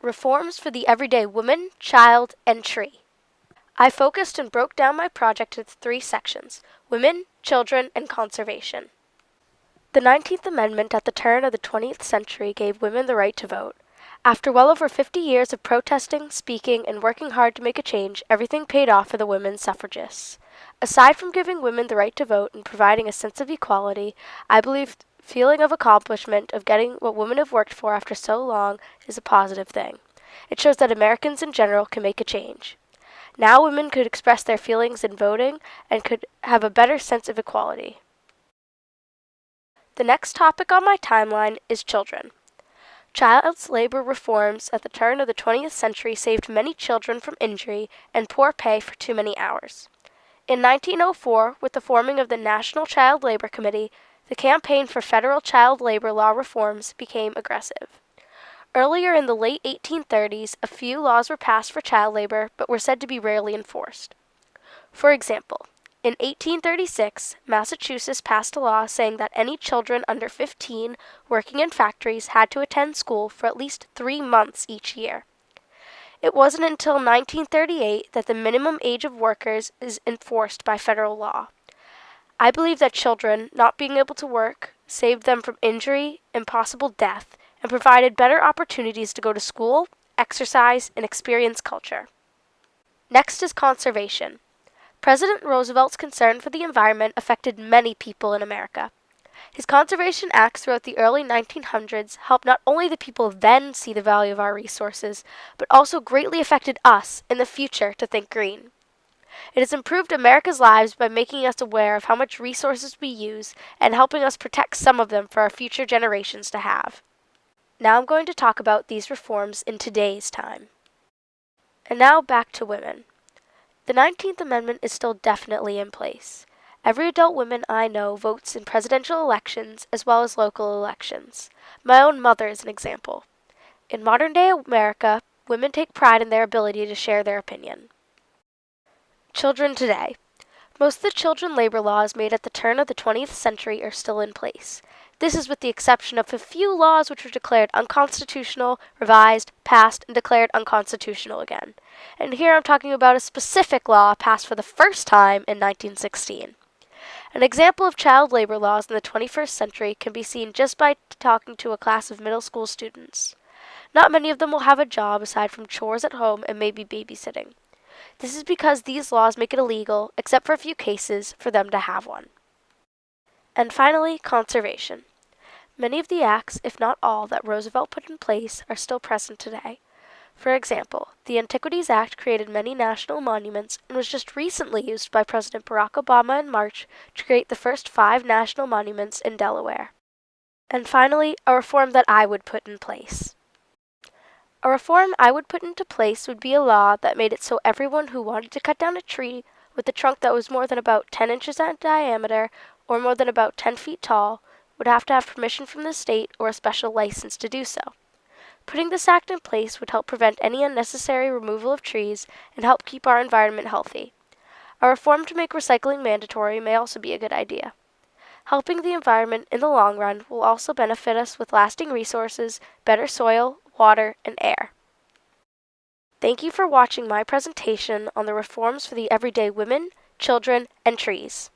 Reforms for the everyday woman, child, and tree. I focused and broke down my project into 3 sections: women, children, and conservation. The 19th Amendment at the turn of the 20th century gave women the right to vote. After well over 50 years of protesting, speaking, and working hard to make a change, everything paid off for the women suffragists. Aside from giving women the right to vote and providing a sense of equality, I believe the feeling of accomplishment of getting what women have worked for after so long is a positive thing. It shows that Americans in general can make a change. Now women could express their feelings in voting and could have a better sense of equality. The next topic on my timeline is children. Child labor reforms at the turn of the 20th century saved many children from injury and poor pay for too many hours. In 1904, with the forming of the National Child Labor Committee, the campaign for federal child labor law reforms became aggressive. Earlier in the late 1830s, a few laws were passed for child labor, but were said to be rarely enforced. For example, in 1836, Massachusetts passed a law saying that any children under 15 working in factories had to attend school for at least 3 months each year. It wasn't until 1938 that the minimum age of workers is enforced by federal law. I believe that children not being able to work saved them from injury and possible death and provided better opportunities to go to school, exercise, and experience culture. Next is conservation. President Roosevelt's concern for the environment affected many people in America. His conservation acts throughout the early 1900s helped not only the people then see the value of our resources, but also greatly affected us in the future to think green. It has improved America's lives by making us aware of how much resources we use and helping us protect some of them for our future generations to have. Now I'm going to talk about these reforms in today's time. And now back to women. The 19th Amendment is still definitely in place. Every adult woman I know votes in presidential elections as well as local elections. My own mother is an example. In modern-day America, women take pride in their ability to share their opinion. Children today. Most of the children labor laws made at the turn of the 20th century are still in place. This is with the exception of a few laws which were declared unconstitutional, revised, passed, and declared unconstitutional again. And here I'm talking about a specific law passed for the first time in 1916. An example of child labor laws in the 21st century can be seen just by talking to a class of middle school students. Not many of them will have a job aside from chores at home and maybe babysitting. This is because these laws make it illegal, except for a few cases, for them to have one. And finally, conservation. Many of the acts, if not all, that Roosevelt put in place are still present today. For example, the Antiquities Act created many national monuments and was just recently used by President Barack Obama in March to create the first 5 national monuments in Delaware. And finally, a reform that I would put in place. A reform I would put into place would be a law that made it so everyone who wanted to cut down a tree with a trunk that was more than about 10 inches in diameter or more than about 10 feet tall would have to have permission from the state or a special license to do so. Putting this act in place would help prevent any unnecessary removal of trees and help keep our environment healthy. A reform to make recycling mandatory may also be a good idea. Helping the environment in the long run will also benefit us with lasting resources, better soil, water, and air. Thank you for watching my presentation on the reforms for the everyday women, children, and trees.